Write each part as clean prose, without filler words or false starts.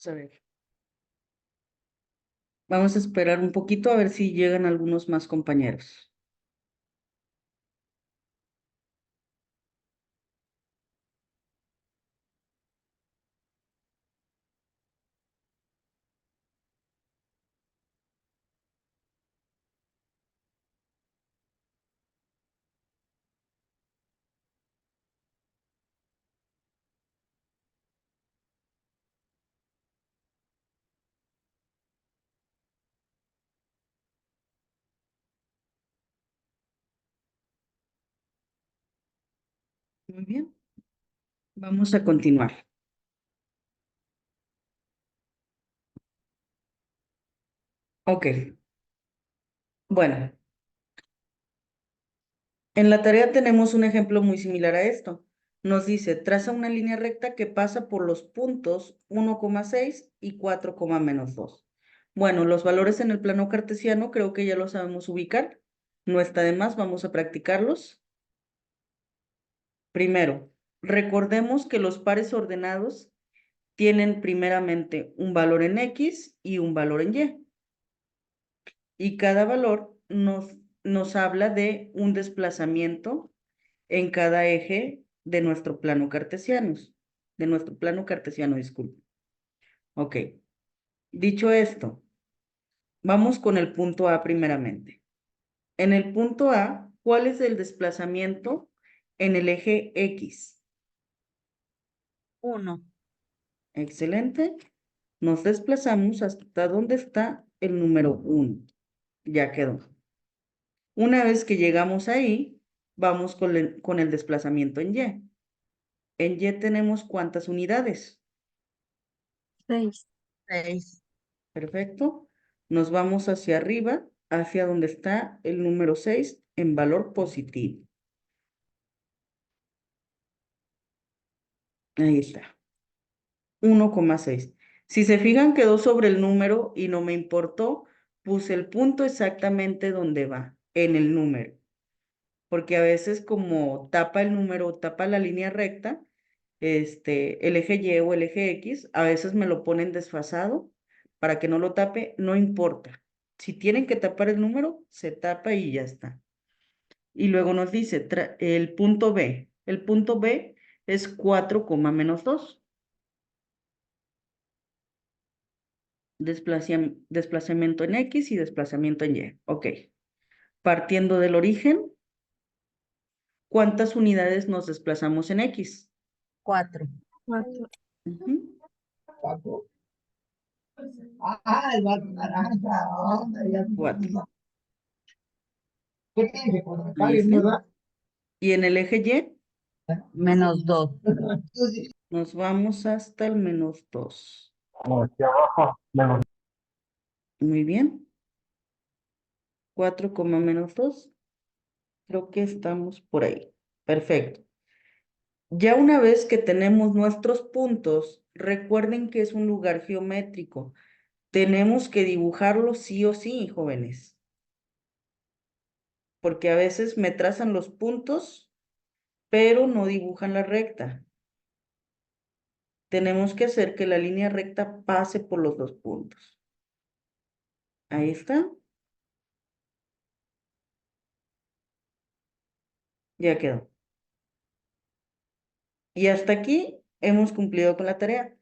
A ver. Vamos a esperar un poquito a ver si llegan algunos más compañeros. Muy bien. Vamos a continuar. Ok. Bueno, en la tarea tenemos un ejemplo muy similar a esto. Nos dice, traza una línea recta que pasa por los puntos 1,6 y 4,-2. Bueno, los valores en el plano cartesiano creo que ya los sabemos ubicar. No está de más, vamos a practicarlos. Primero, recordemos que los pares ordenados tienen primeramente un valor en X y un valor en Y. Y cada valor nos habla de un desplazamiento en cada eje de nuestro plano cartesiano. Disculpe. Ok. Dicho esto, vamos con el punto A primeramente. En el punto A, ¿cuál es el desplazamiento en el eje X? 1. Excelente. Nos desplazamos hasta donde está el número 1. Ya quedó. Una vez que llegamos ahí, vamos con el desplazamiento en Y. En Y tenemos ¿cuántas unidades? 6. 6. Perfecto. Nos vamos hacia arriba, hacia donde está el número 6 en valor positivo. Ahí está. 1,6. Si se fijan, quedó sobre el número y no me importó, puse el punto exactamente donde va, en el número. Porque a veces como tapa el número, tapa la línea recta, el eje Y o el eje X, a veces me lo ponen desfasado para que no lo tape, no importa. Si tienen que tapar el número, se tapa y ya está. Y luego nos dice el punto B. El punto B es 4,-2. Desplazamiento en X y desplazamiento en Y. Ok. Partiendo del origen, ¿cuántas unidades nos desplazamos en X? 4. 4. Ujú. 4. Ah, el barco naranja. Cuatro. ¿Qué tiene? Cuando me Ahí paguen, está. ¿verdad? Y en el eje Y -2. nos vamos hasta el -2. Aquí abajo, menos. Muy bien. 4,-2. Creo que estamos por ahí. Perfecto. Ya una vez que tenemos nuestros puntos, recuerden que es un lugar geométrico. Tenemos que dibujarlo sí o sí, jóvenes. Porque a veces me trazan los puntos, pero no dibujan la recta. Tenemos que hacer que la línea recta pase por los dos puntos. Ahí está. Ya quedó. Y hasta aquí hemos cumplido con la tarea.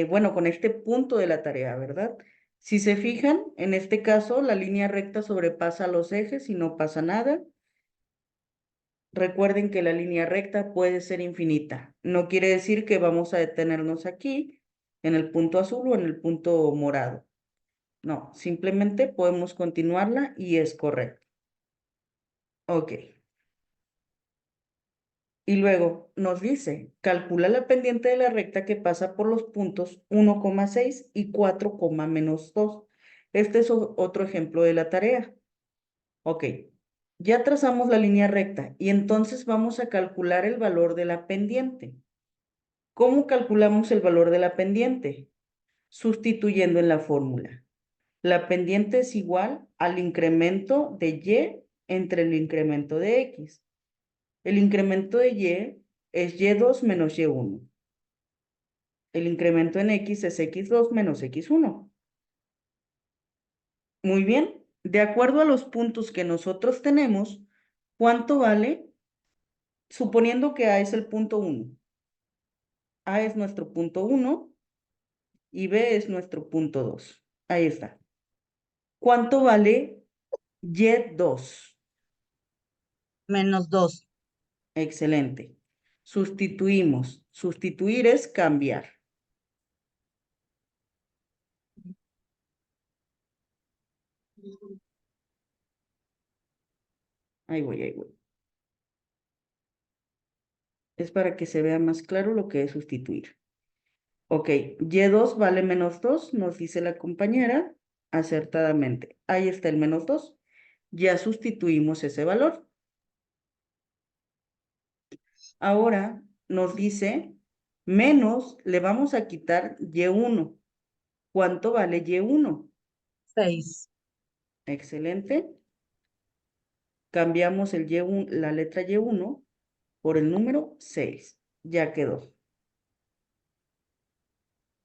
Bueno, con este punto de la tarea, ¿verdad? Si se fijan, en este caso la línea recta sobrepasa los ejes y no pasa nada. Recuerden que la línea recta puede ser infinita. No quiere decir que vamos a detenernos aquí, en el punto azul o en el punto morado. No, simplemente podemos continuarla y es correcto. Ok. Y luego nos dice, calcula la pendiente de la recta que pasa por los puntos 1,6 y 4,-2. Este es otro ejemplo de la tarea. Ok, ya trazamos la línea recta y entonces vamos a calcular el valor de la pendiente. ¿Cómo calculamos el valor de la pendiente? Sustituyendo en la fórmula. La pendiente es igual al incremento de Y entre el incremento de X. El incremento de Y es Y2 menos Y1. El incremento en X es X2 menos X1. Muy bien. De acuerdo a los puntos que nosotros tenemos, ¿cuánto vale? Suponiendo que A es el punto 1. A es nuestro punto 1 y B es nuestro punto 2. Ahí está. ¿Cuánto vale Y2? -2. Excelente. Sustituimos. Sustituir es cambiar. Ahí voy, ahí voy. Es para que se vea más claro lo que es sustituir. Ok, Y2 vale -2, nos dice la compañera acertadamente. Ahí está el -2. Ya sustituimos ese valor. Ahora nos dice menos, le vamos a quitar Y1. ¿Cuánto vale Y1? 6. Excelente. Cambiamos el Y1, la letra Y1 por el número 6. Ya quedó.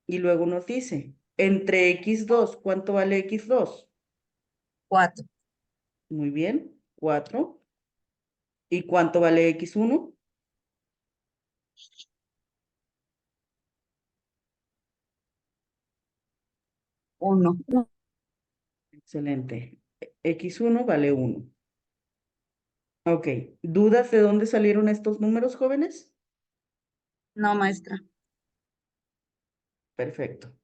Y luego nos dice, entre X2, ¿cuánto vale X2? 4. Muy bien, 4. ¿Y cuánto vale X1? 1. Excelente. X1 vale 1. Ok, ¿dudas de dónde salieron estos números, jóvenes? No, maestra. Perfecto.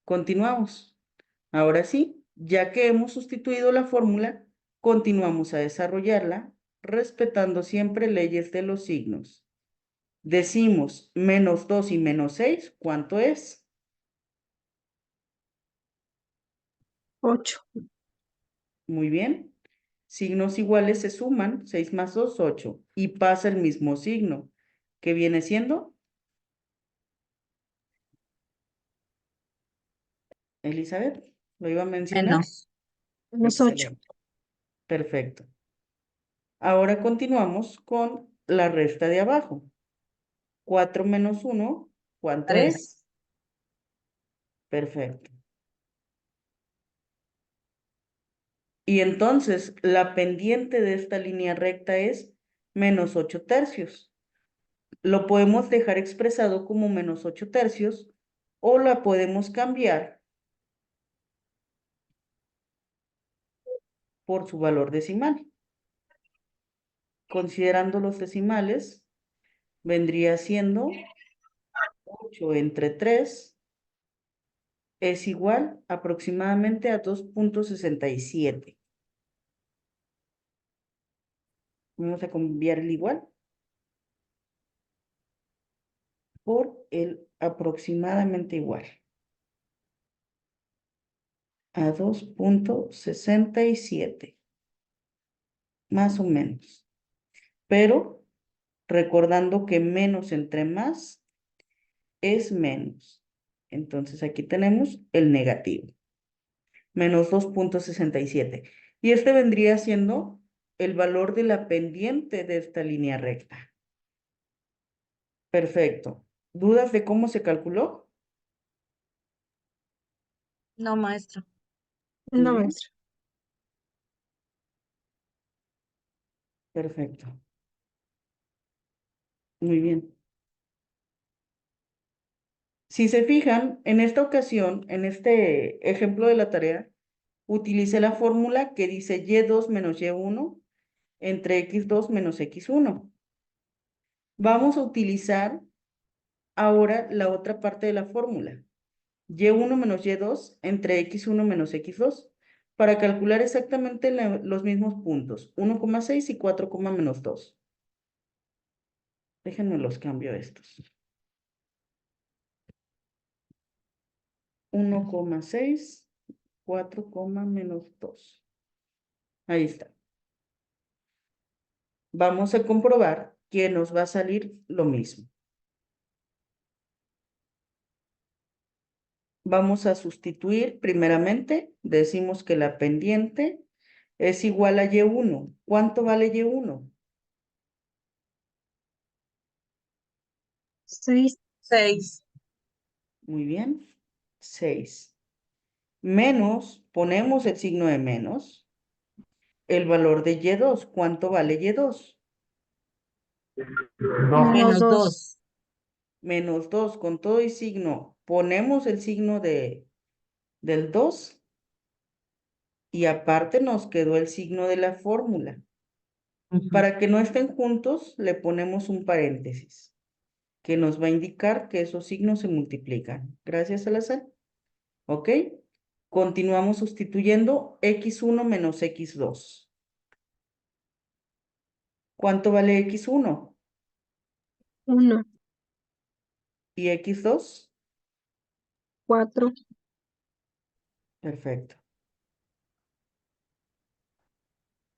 Continuamos. Ahora sí, ya que hemos sustituido la fórmula, continuamos a desarrollarla respetando siempre leyes de los signos. Decimos -2 y -6, ¿cuánto es? 8. Muy bien. Signos iguales se suman, 6 más 2, 8, y pasa el mismo signo, que viene siendo, Elizabeth, ¿lo iba a mencionar? Menos. -8. Excelente. Perfecto. Ahora continuamos con la resta de abajo. 4 menos 1, ¿cuánto 3. es? Perfecto. Y entonces la pendiente de esta línea recta es -8 tercios. Lo podemos dejar expresado como -8 tercios o la podemos cambiar por su valor decimal. Considerando los decimales, vendría siendo 8 entre 3 es igual aproximadamente a 2.67. Vamos a cambiar el igual por el aproximadamente igual a 2.67, más o menos. Pero recordando que menos entre más es menos. Entonces aquí tenemos el negativo, menos 2.67. Y este vendría siendo el valor de la pendiente de esta línea recta. Perfecto. ¿Dudas de cómo se calculó? No, maestra. No, Bien. maestra. Perfecto. Muy bien. Si se fijan, en esta ocasión, en este ejemplo de la tarea, utilicé la fórmula que dice Y2 menos Y1 entre X2 menos X1. Vamos a utilizar ahora la otra parte de la fórmula. Y1 menos Y2 entre X1 menos X2 para calcular exactamente los mismos puntos, 1,6 y 4, -2. Déjenme los cambio estos. 1,6, 4, -2. Ahí está. Vamos a comprobar que nos va a salir lo mismo. Vamos a sustituir primeramente, decimos que la pendiente es igual a Y1. ¿Cuánto vale Y1? 6. 6. Muy bien. 6. Menos, ponemos el signo de menos. El valor de Y2. ¿Cuánto vale Y2? 2. Menos -2. 2. Menos 2 con todo y signo. Ponemos el signo del 2 y aparte nos quedó el signo de la fórmula. Para que no estén juntos, le ponemos un paréntesis que nos va a indicar que esos signos se multiplican. Gracias, Salazar. ¿Ok? Continuamos sustituyendo x1 menos x2. ¿Cuánto vale x1 1, y x2? 4, Perfecto.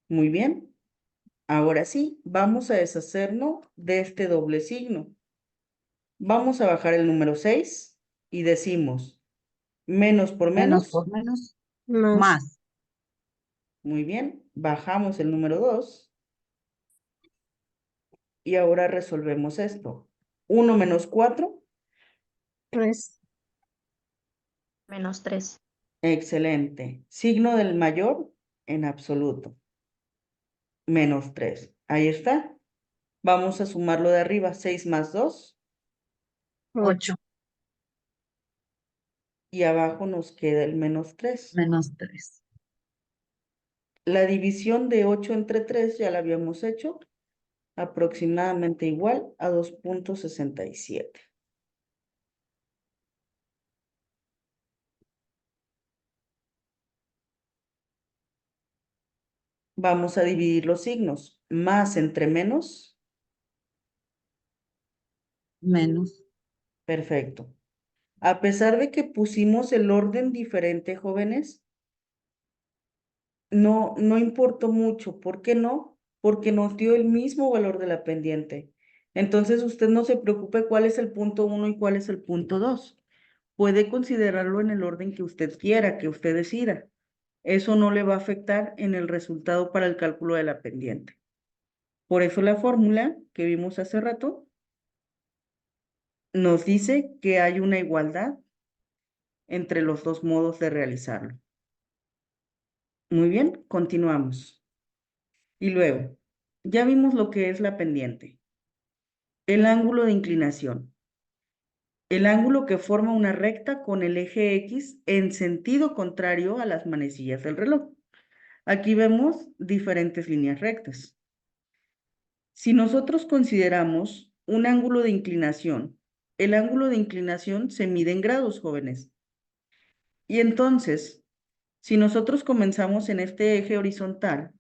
Muy bien. Ahora sí, vamos a deshacernos de este doble signo. Vamos a bajar el número 6 y decimos menos por Menos menos. por menos. más, Más. Muy bien. Bajamos el número 2 y ahora resolvemos esto. 1 menos 4. 3, -3. Excelente. Signo del mayor en absoluto. Menos 3. Ahí está. Vamos a sumarlo de arriba. 6 más 2. 8, 8. Y abajo nos queda el menos 3. Menos 3. La división de 8 entre 3 ya la habíamos hecho. Aproximadamente igual a 2.67. Vamos a dividir los signos. Más entre menos. Menos. Perfecto. A pesar de que pusimos el orden diferente, jóvenes, no importó mucho. ¿Por qué no? Porque nos dio el mismo valor de la pendiente. Entonces usted no se preocupe cuál es el punto 1 y cuál es el punto 2. Puede considerarlo en el orden que usted quiera, que usted decida. Eso no le va a afectar en el resultado para el cálculo de la pendiente. Por eso la fórmula que vimos hace rato nos dice que hay una igualdad entre los dos modos de realizarlo. Muy bien, continuamos. Y luego, ya vimos lo que es la pendiente. El ángulo de inclinación. El ángulo que forma una recta con el eje X en sentido contrario a las manecillas del reloj. Aquí vemos diferentes líneas rectas. Si nosotros consideramos un ángulo de inclinación, el ángulo de inclinación se mide en grados, jóvenes. Y entonces, si nosotros comenzamos en este eje horizontal,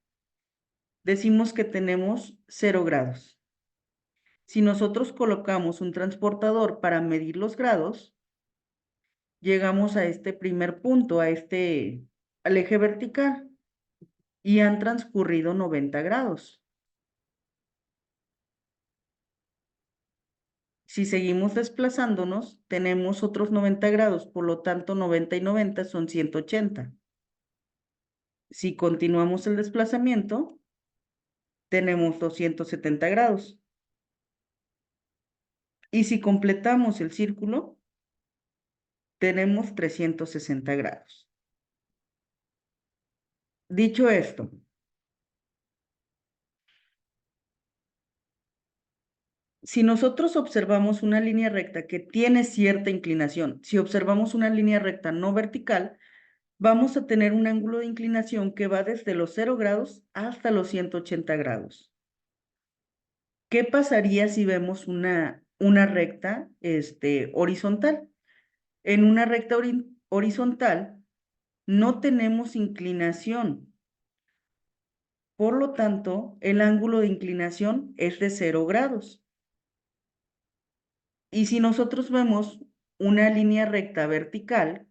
decimos que tenemos 0 grados. Si nosotros colocamos un transportador para medir los grados, llegamos a este primer punto, al eje vertical, y han transcurrido 90 grados. Si seguimos desplazándonos, tenemos otros 90 grados, por lo tanto 90 y 90 son 180. Si continuamos el desplazamiento, tenemos 270 grados. Y si completamos el círculo, tenemos 360 grados. Dicho esto, si nosotros observamos una línea recta que tiene cierta inclinación, si observamos una línea recta no vertical, vamos a tener un ángulo de inclinación que va desde los 0 grados hasta los 180 grados. ¿Qué pasaría si vemos una recta horizontal? En una recta horizontal no tenemos inclinación. Por lo tanto, el ángulo de inclinación es de 0 grados. Y si nosotros vemos una línea recta vertical,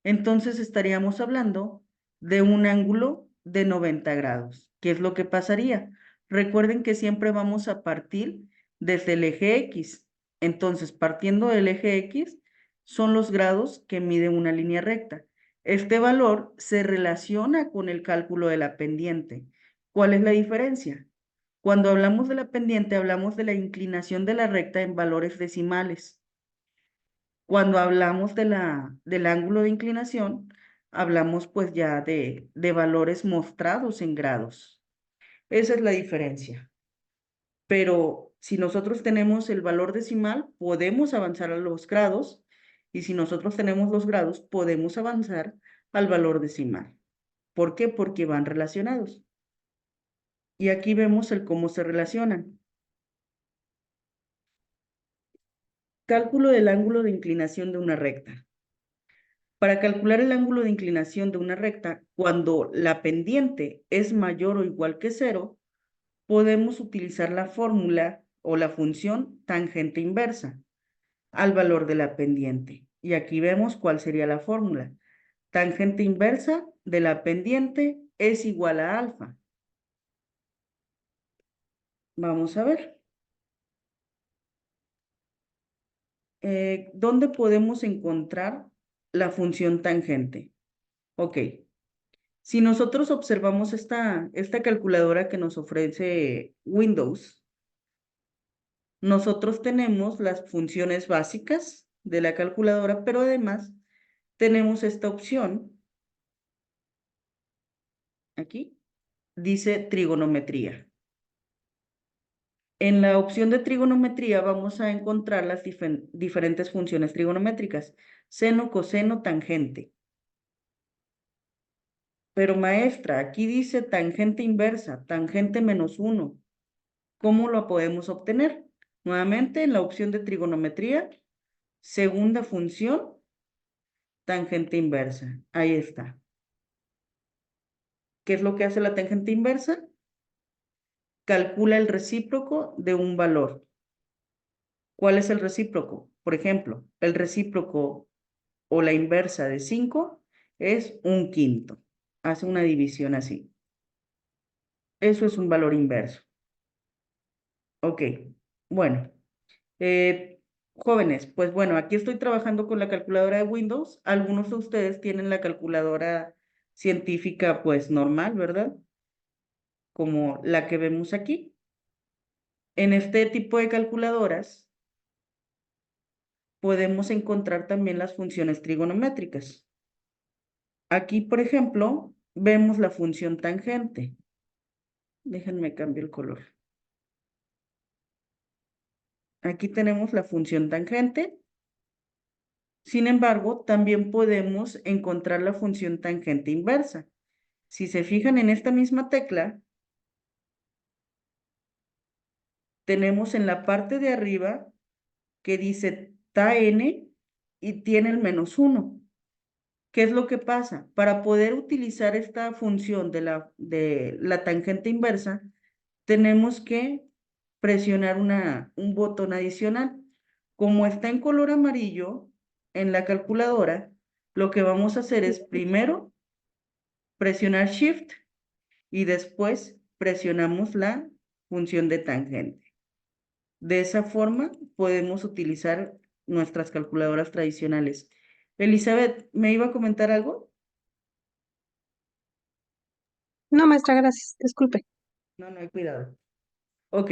entonces estaríamos hablando de un ángulo de 90 grados. ¿Qué es lo que pasaría? Recuerden que siempre vamos a partir desde el eje X. Entonces, partiendo del eje X, son los grados que mide una línea recta. Este valor se relaciona con el cálculo de la pendiente. ¿Cuál es la diferencia? Cuando hablamos de la pendiente, hablamos de la inclinación de la recta en valores decimales. Cuando hablamos del ángulo de inclinación, hablamos pues ya de valores mostrados en grados. Esa es la diferencia. Pero si nosotros tenemos el valor decimal, podemos avanzar a los grados, y si nosotros tenemos los grados, podemos avanzar al valor decimal. ¿Por qué? Porque van relacionados. Y aquí vemos el cómo se relacionan. Cálculo del ángulo de inclinación de una recta. Para calcular el ángulo de inclinación de una recta, cuando la pendiente es mayor o igual que 0, podemos utilizar la fórmula o la función tangente inversa al valor de la pendiente. Y aquí vemos cuál sería la fórmula. Tangente inversa de la pendiente es igual a alfa. Vamos a ver. ¿Dónde podemos encontrar la función tangente? Ok. Si nosotros observamos esta calculadora que nos ofrece Windows, nosotros tenemos las funciones básicas de la calculadora, pero además tenemos esta opción. Aquí dice trigonometría. En la opción de trigonometría vamos a encontrar las diferentes funciones trigonométricas: seno, coseno, tangente. Pero maestra, aquí dice tangente inversa, tangente -1. ¿Cómo lo podemos obtener? Nuevamente en la opción de trigonometría, segunda función, tangente inversa. Ahí está. ¿Qué es lo que hace la tangente inversa? Calcula el recíproco de un valor. ¿Cuál es el recíproco? Por ejemplo, el recíproco o la inversa de 5 es 1/5. Hace una división así. Eso es un valor inverso. Ok, bueno. Jóvenes, pues bueno, aquí estoy trabajando con la calculadora de Windows. Algunos de ustedes tienen la calculadora científica pues normal, ¿verdad? Como la que vemos aquí. En este tipo de calculadoras podemos encontrar también las funciones trigonométricas. Aquí, por ejemplo, vemos la función tangente. Déjenme cambiar el color. Aquí tenemos la función tangente. Sin embargo, también podemos encontrar la función tangente inversa. Si se fijan en esta misma tecla, tenemos en la parte de arriba que dice tan y tiene el -1. ¿Qué es lo que pasa? Para poder utilizar esta función de la tangente inversa, tenemos que presionar un botón adicional. Como está en color amarillo en la calculadora, lo que vamos a hacer es primero presionar Shift y después presionamos la función de tangente. De esa forma podemos utilizar nuestras calculadoras tradicionales. Elizabeth, ¿me iba a comentar algo? No, maestra, gracias. Disculpe. No, no hay cuidado. Ok,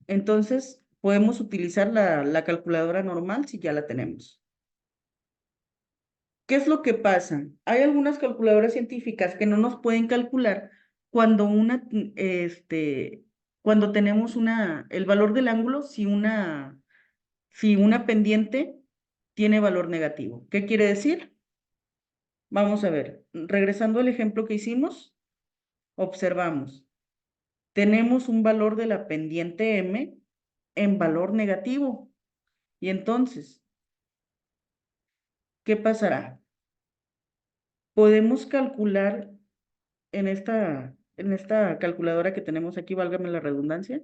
entonces podemos utilizar la calculadora normal si ya la tenemos. ¿Qué es lo que pasa? Hay algunas calculadoras científicas que no nos pueden calcular cuando cuando tenemos el valor del ángulo si una pendiente tiene valor negativo. ¿Qué quiere decir? Vamos a ver, regresando al ejemplo que hicimos, observamos. Tenemos un valor de la pendiente M en valor negativo. Y entonces, ¿qué pasará? Podemos calcular en esta calculadora que tenemos aquí, válgame la redundancia,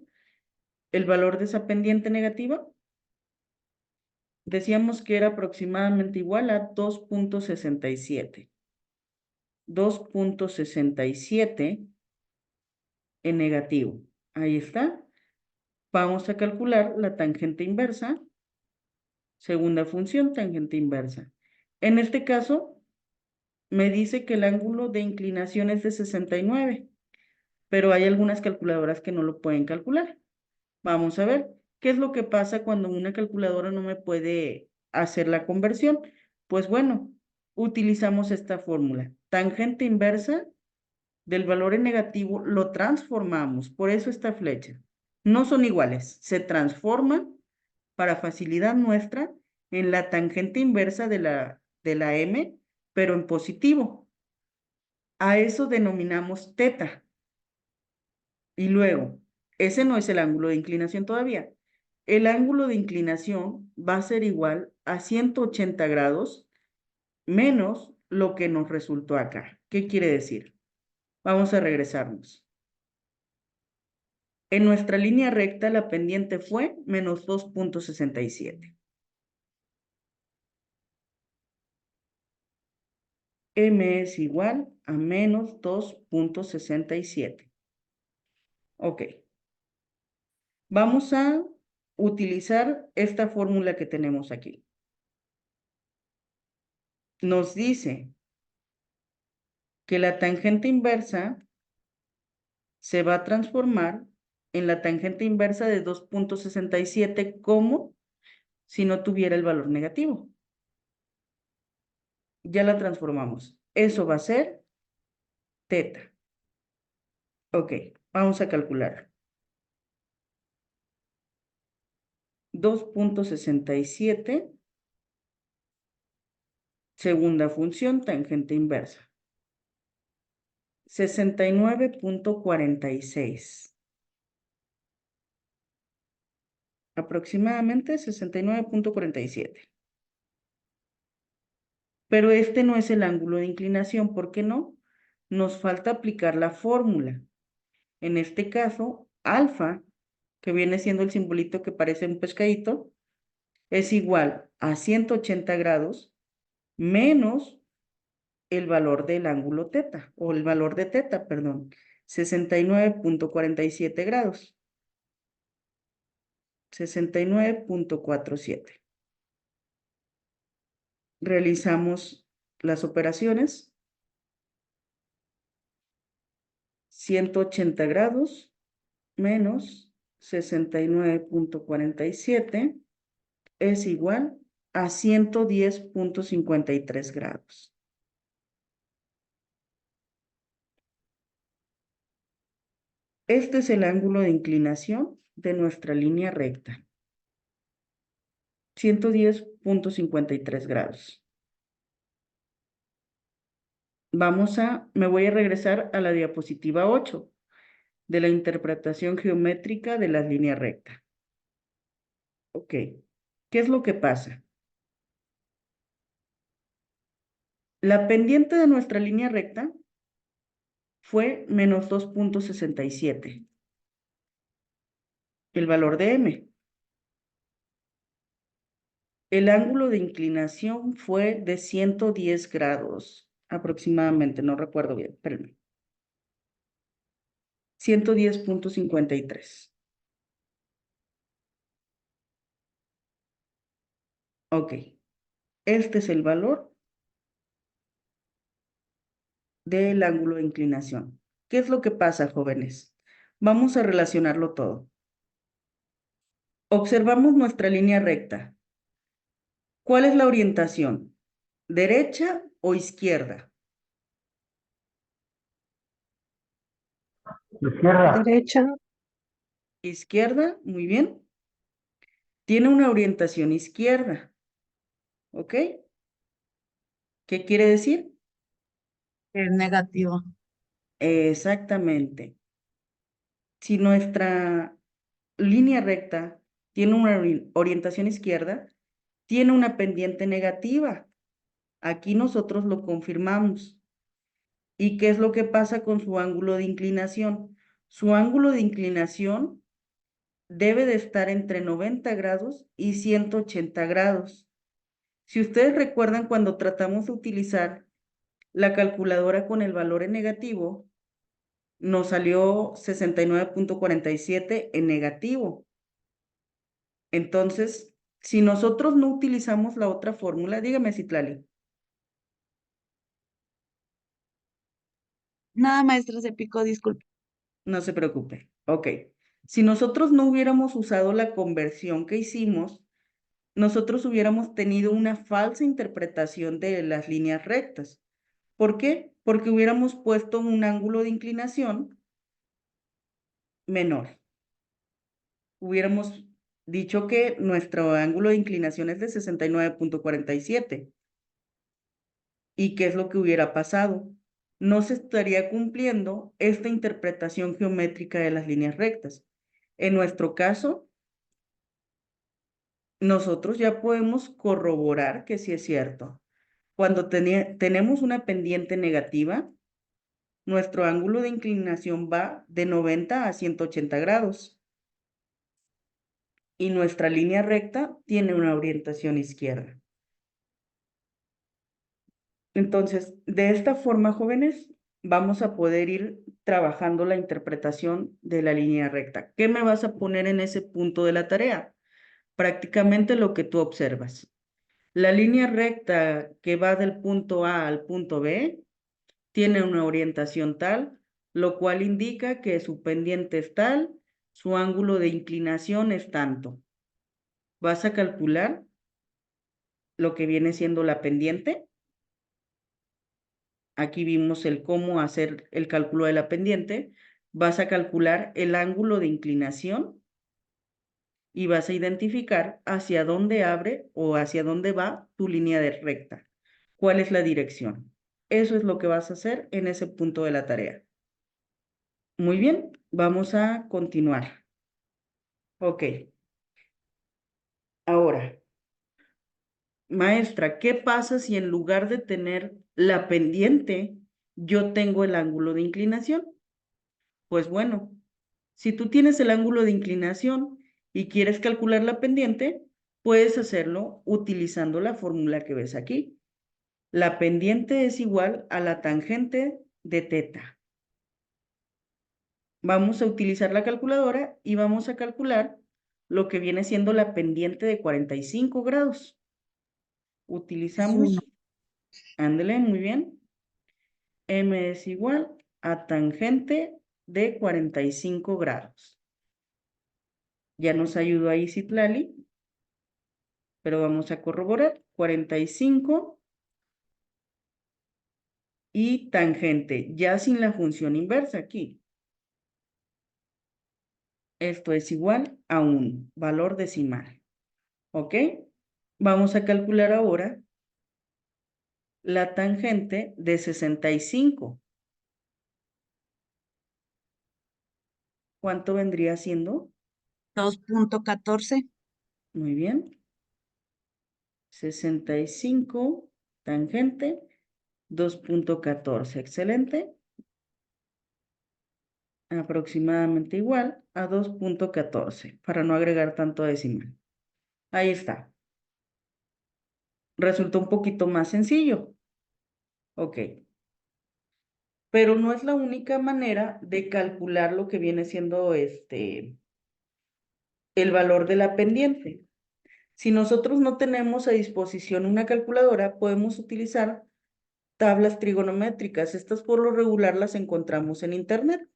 el valor de esa pendiente negativa. Decíamos que era aproximadamente igual a 2.67. 2.67 en negativo. Ahí está. Vamos a calcular la tangente inversa. Segunda función, tangente inversa. En este caso, me dice que el ángulo de inclinación es de 69, pero hay algunas calculadoras que no lo pueden calcular. Vamos a ver qué es lo que pasa cuando una calculadora no me puede hacer la conversión. Pues bueno, utilizamos esta fórmula. Tangente inversa del valor en negativo lo transformamos, por eso esta flecha. No son iguales, se transforman para facilidad nuestra en la tangente inversa de la M, pero en positivo. A eso denominamos teta. Y luego, ese no es el ángulo de inclinación todavía. El ángulo de inclinación va a ser igual a 180 grados menos lo que nos resultó acá. ¿Qué quiere decir? Vamos a regresarnos. En nuestra línea recta la pendiente fue menos 2.67. M es igual a menos 2.67. Ok. Vamos a utilizar esta fórmula que tenemos aquí. Nos dice que la tangente inversa se va a transformar en la tangente inversa de 2.67 como si no tuviera el valor negativo. Ya la transformamos. Eso va a ser teta. Ok, vamos a calcular. 2.67, segunda función, tangente inversa. 69.46. Aproximadamente 69.47. Pero este no es el ángulo de inclinación, ¿por qué no? Nos falta aplicar la fórmula. En este caso, alfa, que viene siendo el simbolito que parece un pescadito, es igual a 180 grados menos el valor del ángulo teta, o el valor de teta, perdón, 69.47 grados. 69.47. Realizamos las operaciones. 180 grados menos 69.47 es igual a 110.53 grados. Este es el ángulo de inclinación de nuestra línea recta. 110.53 grados. Me voy a regresar a la diapositiva 8 de la interpretación geométrica de las líneas rectas. Ok, ¿qué es lo que pasa? La pendiente de nuestra línea recta fue menos 2.67. El valor de M. El ángulo de inclinación fue de 110 grados, aproximadamente, no recuerdo bien, espérenme. 110.53. Ok, este es el valor del ángulo de inclinación. ¿Qué es lo que pasa, jóvenes? Vamos a relacionarlo todo. Observamos nuestra línea recta. ¿Cuál es la orientación? ¿Derecha o izquierda? Izquierda. Derecha, Izquierda, muy bien. Tiene una orientación izquierda. ¿Ok? ¿Qué quiere decir? Es negativo. Exactamente. Si nuestra línea recta tiene una orientación izquierda, tiene una pendiente negativa. Aquí nosotros lo confirmamos. ¿Y qué es lo que pasa con su ángulo de inclinación? Su ángulo de inclinación debe de estar entre 90 grados y 180 grados. Si ustedes recuerdan cuando tratamos de utilizar la calculadora con el valor en negativo, nos salió 69.47 en negativo. Entonces, si nosotros no utilizamos la otra fórmula, dígame, Citlali. Nada, maestra, se picó, disculpe. No se preocupe. Ok. Si nosotros no hubiéramos usado la conversión que hicimos, nosotros hubiéramos tenido una falsa interpretación de las líneas rectas. ¿Por qué? Porque hubiéramos puesto un ángulo de inclinación menor. Hubiéramos dicho que nuestro ángulo de inclinación es de 69.47. ¿Y qué es lo que hubiera pasado? No se estaría cumpliendo esta interpretación geométrica de las líneas rectas. En nuestro caso, nosotros ya podemos corroborar que sí es cierto. Cuando tenemos una pendiente negativa, nuestro ángulo de inclinación va de 90 a 180 grados y nuestra línea recta tiene una orientación izquierda. Entonces, de esta forma, jóvenes, vamos a poder ir trabajando la interpretación de la línea recta. ¿Qué me vas a poner en ese punto de la tarea? Prácticamente lo que tú observas. La línea recta que va del punto A al punto B tiene una orientación tal, lo cual indica que su pendiente es tal, su ángulo de inclinación es tanto. Vas a calcular lo que viene siendo la pendiente. Aquí vimos el cómo hacer el cálculo de la pendiente. Vas a calcular el ángulo de inclinación y vas a identificar hacia dónde abre o hacia dónde va tu línea de recta. ¿Cuál es la dirección? Eso es lo que vas a hacer en ese punto de la tarea. Muy bien, vamos a continuar. Ok. Ahora, maestra, ¿qué pasa si en lugar de tener la pendiente, yo tengo el ángulo de inclinación? Pues bueno, si tú tienes el ángulo de inclinación y quieres calcular la pendiente, puedes hacerlo utilizando la fórmula que ves aquí. La pendiente es igual a la tangente de teta. Vamos a utilizar la calculadora y vamos a calcular lo que viene siendo la pendiente de 45 grados. Utilizamos, ándele, muy bien. M es igual a tangente de 45 grados. Ya nos ayudó ahí Citlali, pero vamos a corroborar. 45 y tangente, ya sin la función inversa aquí. Esto es igual a un valor decimal. ¿Ok? Vamos a calcular ahora la tangente de 65. ¿Cuánto vendría siendo? 2.14. Muy bien. 65 tangente 2.14. Excelente. Aproximadamente igual a 2.14 para no agregar tanto decimal. Ahí está. Resulta un poquito más sencillo. Ok. Pero no es la única manera de calcular lo que viene siendo el valor de la pendiente. Si nosotros no tenemos a disposición una calculadora, podemos utilizar tablas trigonométricas. Estas por lo regular las encontramos en internet.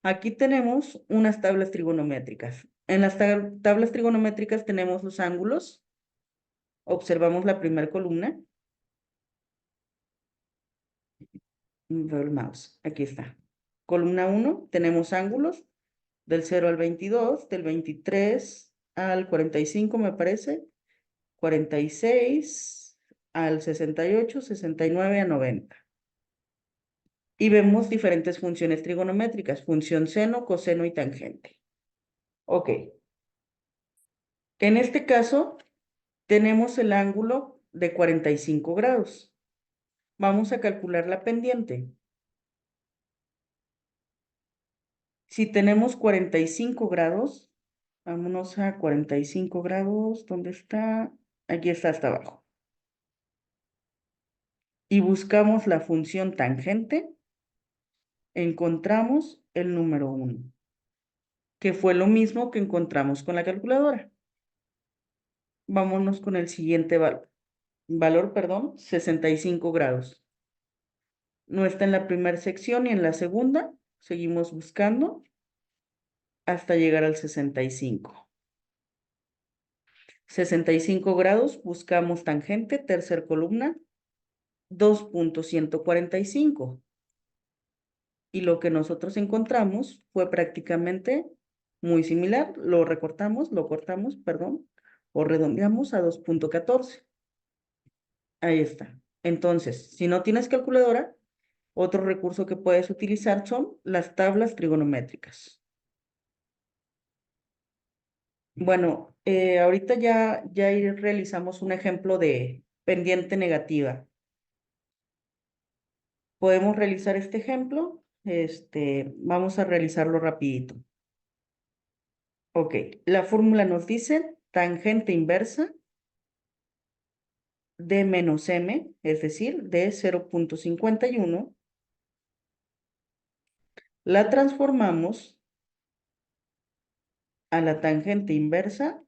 Aquí tenemos unas tablas trigonométricas. En las tablas trigonométricas tenemos los ángulos. Observamos la primera columna. Veo el mouse. Aquí está. Columna 1, tenemos ángulos del 0 al 22, del 23 al 45, me parece, 46 al 68, 69 a 90. Y vemos diferentes funciones trigonométricas, función seno, coseno y tangente. Ok. En este caso, tenemos el ángulo de 45 grados. Vamos a calcular la pendiente. Si tenemos 45 grados, vámonos a 45 grados, ¿dónde está? Aquí está hasta abajo. Y buscamos la función tangente, encontramos el número 1, que fue lo mismo que encontramos con la calculadora. Vámonos con el siguiente valor, 65 grados. No está en la primera sección ni en la segunda. Seguimos buscando hasta llegar al 65. 65 grados, buscamos tangente, tercer columna, 2.145. Y lo que nosotros encontramos fue prácticamente muy similar. Lo cortamos, perdón, o redondeamos a 2.14. Ahí está. Entonces, si no tienes calculadora, otro recurso que puedes utilizar son las tablas trigonométricas. Bueno, ahorita ya ahí realizamos un ejemplo de pendiente negativa. Podemos realizar este ejemplo. Vamos a realizarlo rapidito. Ok, la fórmula nos dice tangente inversa de menos m, es decir, de 0.51. La transformamos a la tangente inversa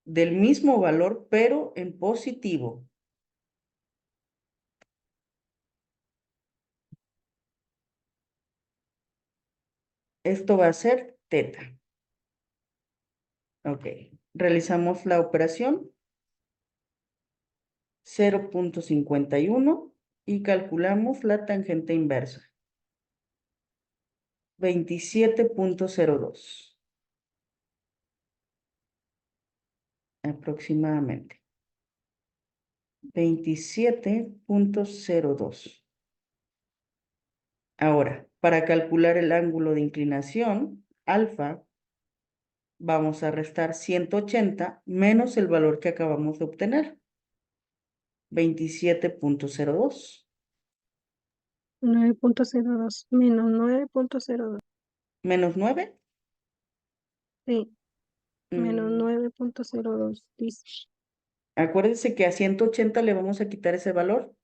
del mismo valor, pero en positivo. Esto va a ser teta. Ok, realizamos la operación 0.51 y calculamos la tangente inversa. 27.02 aproximadamente. 27.02. Ahora, para calcular el ángulo de inclinación, alfa, vamos a restar 180 menos el valor que acabamos de obtener, 27.02. 9.02 menos 9.02. ¿Menos 9? Sí, menos Mm, 9.02 dice. acuérdense que a 180 le vamos a quitar ese valor.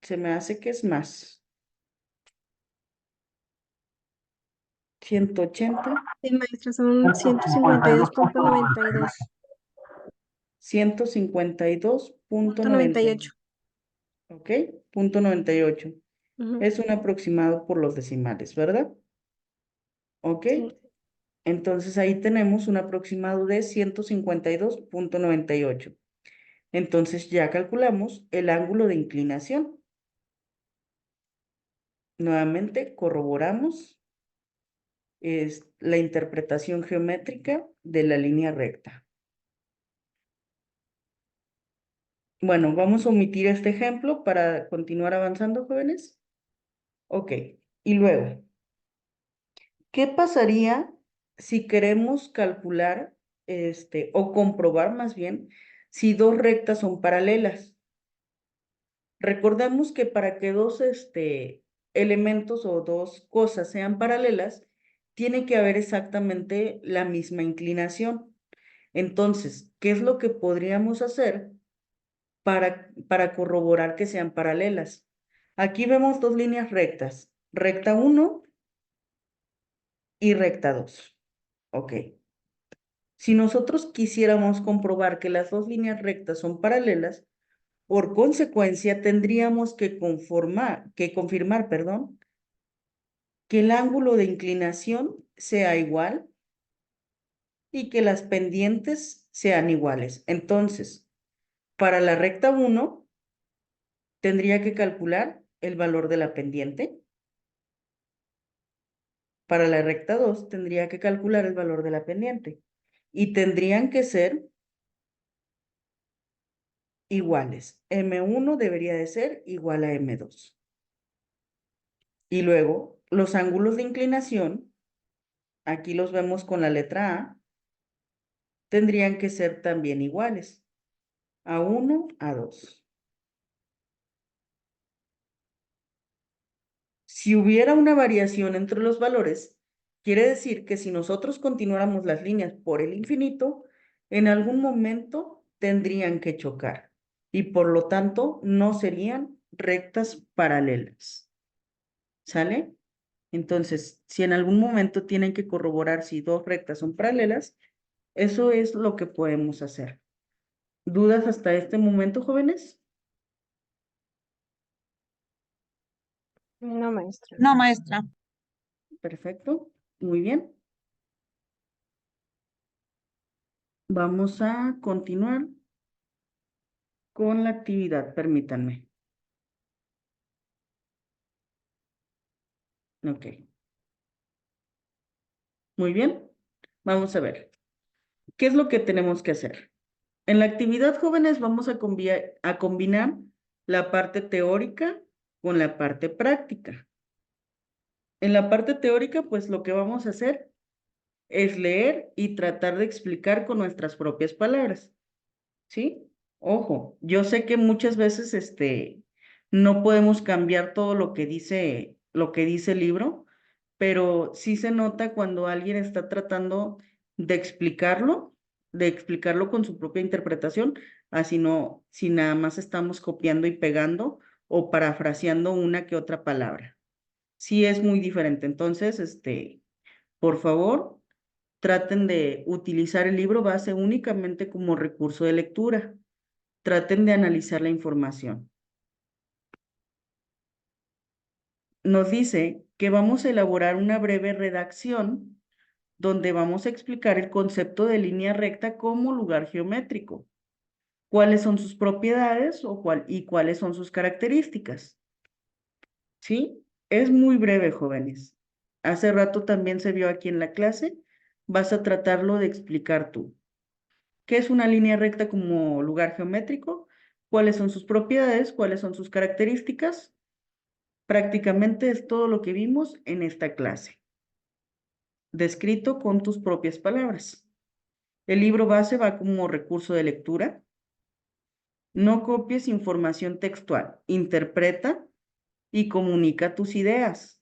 Se me hace que es más. 180, Sí, maestra, son 152.92. 152.98. 98. ¿Ok? Punto 98. Ujú, Es un aproximado por los decimales, ¿verdad? ¿Ok? sí. Entonces ahí tenemos un aproximado de 152.98. Entonces ya calculamos el ángulo de inclinación. Nuevamente corroboramos la interpretación geométrica de la línea recta. Bueno, vamos a omitir este ejemplo para continuar avanzando, jóvenes. Ok, y luego, ¿qué pasaría si queremos calcular, o comprobar más bien, si dos rectas son paralelas? Recordemos que para que dos, elementos o dos cosas sean paralelas, tiene que haber exactamente la misma inclinación. Entonces, ¿qué es lo que podríamos hacer para corroborar que sean paralelas? Aquí vemos dos líneas rectas, recta 1 y recta 2. Ok. Si nosotros quisiéramos comprobar que las dos líneas rectas son paralelas, por consecuencia tendríamos que confirmar, perdón, que el ángulo de inclinación sea igual y que las pendientes sean iguales. Entonces, para la recta 1, tendría que calcular el valor de la pendiente. Para la recta 2, tendría que calcular el valor de la pendiente. Y tendrían que ser iguales. M1 debería de ser igual a M2. Y luego, los ángulos de inclinación, aquí los vemos con la letra A, tendrían que ser también iguales. A1, A2. Si hubiera una variación entre los valores, quiere decir que si nosotros continuáramos las líneas por el infinito, en algún momento tendrían que chocar y por lo tanto no serían rectas paralelas. ¿Sale? Entonces, si en algún momento tienen que corroborar si dos rectas son paralelas, eso es lo que podemos hacer. ¿Dudas hasta este momento, jóvenes? No, maestra. No, maestra. Perfecto, muy bien. Vamos a continuar con la actividad, permítanme. Ok. Muy bien. Vamos a ver. ¿Qué es lo que tenemos que hacer? En la actividad, jóvenes, vamos a combinar la parte teórica con la parte práctica. En la parte teórica, pues lo que vamos a hacer es leer y tratar de explicar con nuestras propias palabras. ¿Sí? Ojo, yo sé que muchas veces no podemos cambiar todo lo que dice el libro, pero sí se nota cuando alguien está tratando de explicarlo con su propia interpretación, así no, si nada más estamos copiando y pegando o parafraseando una que otra palabra. Sí es muy diferente. Entonces, por favor, traten de utilizar el libro base únicamente como recurso de lectura. Traten de analizar la información. Nos dice que vamos a elaborar una breve redacción donde vamos a explicar el concepto de línea recta como lugar geométrico, cuáles son sus propiedades y cuáles son sus características. ¿Sí? Es muy breve, jóvenes. Hace rato también se vio aquí en la clase. Vas a tratarlo de explicar tú. ¿Qué es una línea recta como lugar geométrico? ¿Cuáles son sus propiedades? ¿Cuáles son sus características? Prácticamente es todo lo que vimos en esta clase, descrito con tus propias palabras. El libro base va como recurso de lectura. No copies información textual, interpreta y comunica tus ideas.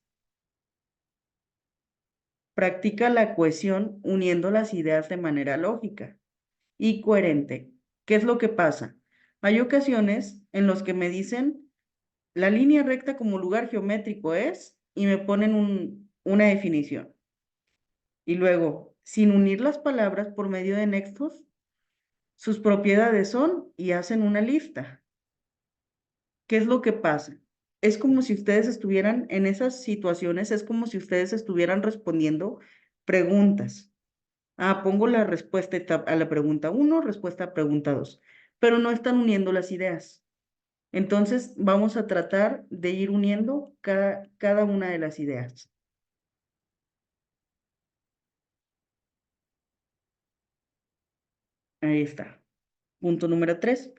Practica la cohesión uniendo las ideas de manera lógica y coherente. ¿Qué es lo que pasa? Hay ocasiones en los que me dicen, la línea recta como lugar geométrico es, y me ponen una definición. Y luego, sin unir las palabras por medio de nexos, sus propiedades son y hacen una lista. ¿Qué es lo que pasa? Es como si ustedes estuvieran en esas situaciones, es como si ustedes estuvieran respondiendo preguntas. Pongo la respuesta a la pregunta 1, respuesta a pregunta 2, pero no están uniendo las ideas. Entonces, vamos a tratar de ir uniendo cada una de las ideas. Ahí está. Punto número 3.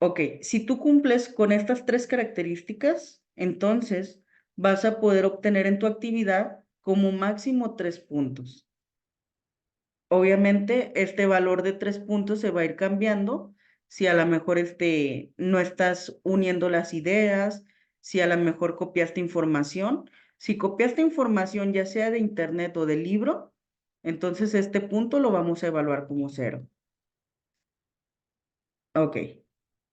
Ok, si tú cumples con estas 3 características, entonces vas a poder obtener en tu actividad como máximo 3 puntos. Obviamente, este valor de 3 puntos se va a ir cambiando si a lo mejor no estás uniendo las ideas, si a lo mejor copiaste información. Si copiaste información ya sea de internet o del libro, entonces este punto lo vamos a evaluar como 0. Ok,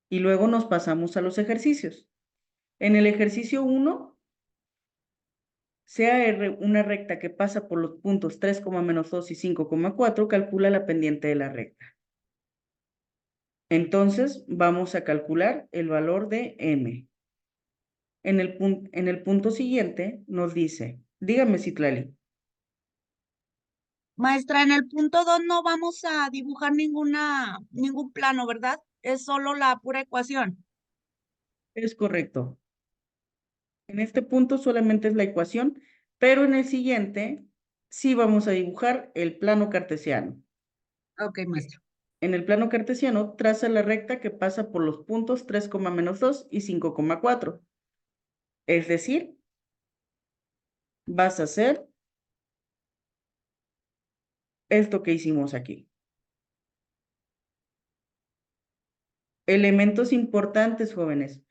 y luego nos pasamos a los ejercicios. En el ejercicio 1, sea R una recta que pasa por los puntos 3, -2 y 5,4, calcula la pendiente de la recta. Entonces, vamos a calcular el valor de M. En el punto siguiente nos dice, dígame, Citlali. Maestra, en el punto 2 no vamos a dibujar ningún plano, ¿verdad? Es solo la pura ecuación. Es correcto. En este punto solamente es la ecuación, pero en el siguiente sí vamos a dibujar el plano cartesiano. Ok, maestra. En el plano cartesiano, traza la recta que pasa por los puntos 3, -2 y 5,4. Es decir, vas a hacer esto que hicimos aquí. Elementos importantes, jóvenes.